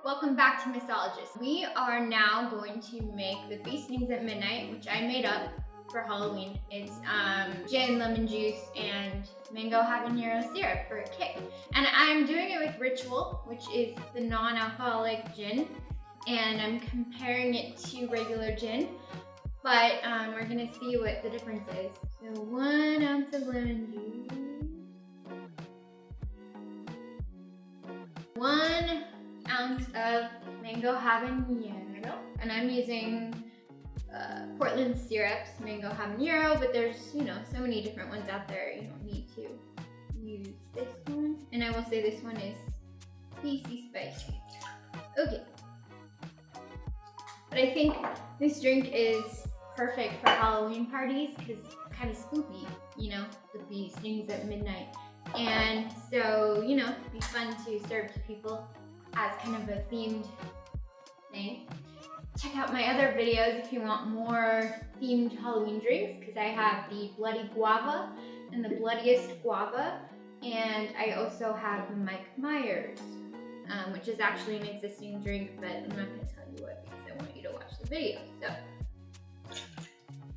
Welcome back to Missologist. We are now going to make the Bee Stings at Midnight, which I made up for Halloween. It's gin, lemon juice, and mango habanero syrup for a kick. And I'm doing it with Ritual, which is the non-alcoholic gin. And I'm comparing it to regular gin, but we're gonna see what the difference is. So 1 ounce of lemon juice, 1 ounce of mango habanero, and I'm using Portland syrups, mango habanero, but there's, so many different ones out there. You don't need to use this one. And I will say this one is spicy. Okay. But I think this drink is perfect for Halloween parties because it's kind of spooky, the Bee Stings at midnight. And so, it'd be fun to serve to people as kind of a themed thing. Check out my other videos if you want more themed Halloween drinks, because I have the Bloody Guava and the Bloodiest Guava, and I also have the Mike Myers, which is actually an existing drink, but I'm not going to tell you what because I want you to watch the video. So,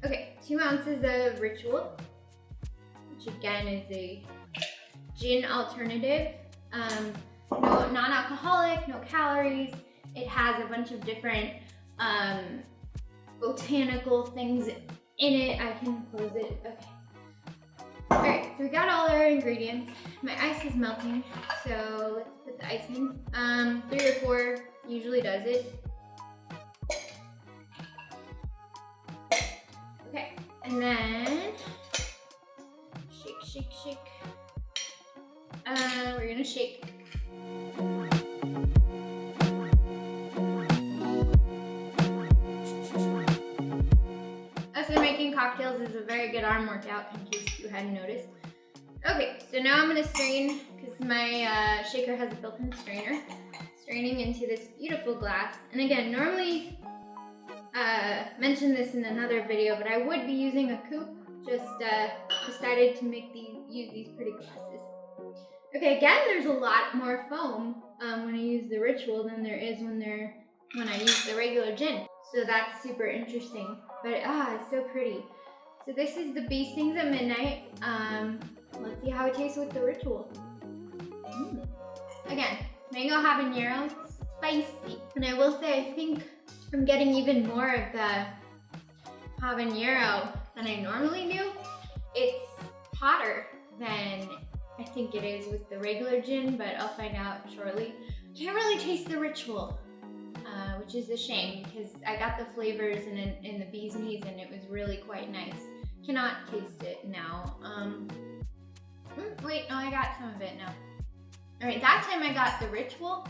okay, 2 ounces of Ritual, which again is a gin alternative. No, non-alcoholic, no calories. It has a bunch of different botanical things in it. I can close it. Okay. All right, so we got all our ingredients. My ice is melting, so let's put the ice in. 3 or 4 usually does it. Okay, and then shake. We're gonna shake. Also, making cocktails is a very good arm workout, in case you hadn't noticed. Okay, so now I'm gonna strain, because my shaker has a built-in strainer. Straining into this beautiful glass. And again, normally, mentioned this in another video, but I would be using a coupe. Just decided to use these pretty glasses. Okay, again, there's a lot more foam when I use the Ritual than there is when I use the regular gin. So that's super interesting. But it's so pretty. So this is the Bee Stings at midnight. Let's see how it tastes with the Ritual. Again, mango habanero, spicy. And I will say, I think I'm getting even more of the habanero than I normally do. It's hotter than I think it is with the regular gin, but I'll find out shortly. Can't really taste the Ritual, which is a shame because I got the flavors in the bee's knees and it was really quite nice. Cannot taste it now. Wait, no, I got some of it now. All right, that time I got the Ritual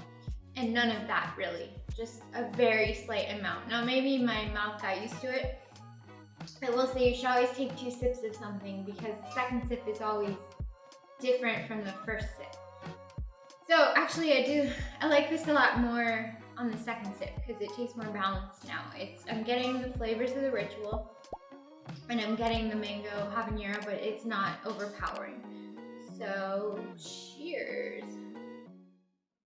and none of that really, just a very slight amount. Now maybe my mouth got used to it. I will say you should always take 2 sips of something because the second sip is always different from the first sip. So actually I like this a lot more on the second sip because it tastes more balanced now. I'm getting the flavors of the Ritual and I'm getting the mango habanero, but it's not overpowering. So cheers.